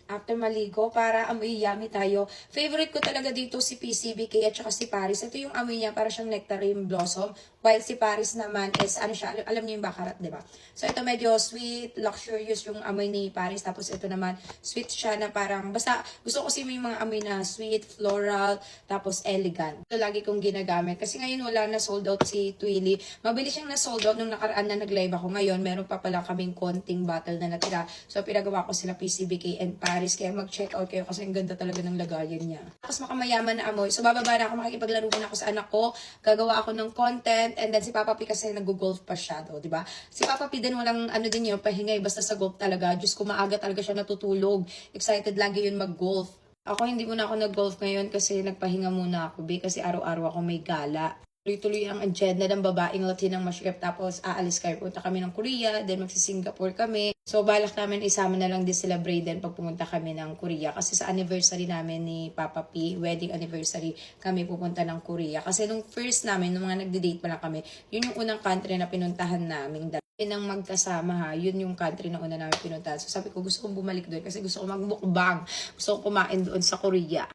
after maligo para amoy yummy tayo. Favorite ko talaga dito si PCBK at saka si Paris. Ito yung amoy niya para siyang nectarine blossom. While si Paris naman is ano siya, alam niyo yung baccarat, di ba? So ito medyo sweet, luxurious yung amoy ni Paris. Tapos ito naman sweet siya na parang basta gusto ko kasi may mga amoy na sweet, floral, tapos elegant. Ito lagi kong ginagamit kasi ngayon wala na sold out si Twilly. Mabilis siyang na sold out nung nakaraan na nag-live ako. Ngayon meron pa pala kaming konting bottle na natira. So pinagawa ko sila PCBK and Paris. Kaya mag-check out kayo kasi ang ganda talaga ng lagayan niya. Tapos makamayaman na amoy. So bababa na ako, makikipaglaro na ako sa anak ko. Gagawa ako ng content. And then si Papa P kasi nag-golf pa siya do, di ba? Si Papa P din walang ano din yun, pahingay basta sa golf talaga. Diyos ko, maaga talaga siya natutulog. Excited lagi yun mag-golf. Ako hindi muna ako nag-golf ngayon kasi nagpahinga muna ako, kasi araw-araw ako may gala. Tuloy-tuloy ang agenda ng babaeng Latinang Mashrip. Tapos aalis kayo, punta kami ng Korea, then magsi-Singapore kami. So balak namin isama na lang din sila Brayden pag pumunta kami ng Korea. Kasi sa anniversary namin ni Papa P, wedding anniversary, kami pupunta ng Korea. Kasi nung first namin, nung mga nagde-date pa lang kami, yun yung unang country na pinuntahan namin. Nang magkasama ha, yun yung country na una namin pinuntahan. So sabi ko gusto kong bumalik doon kasi gusto ko magmukbang. Gusto kong kumain doon sa Korea.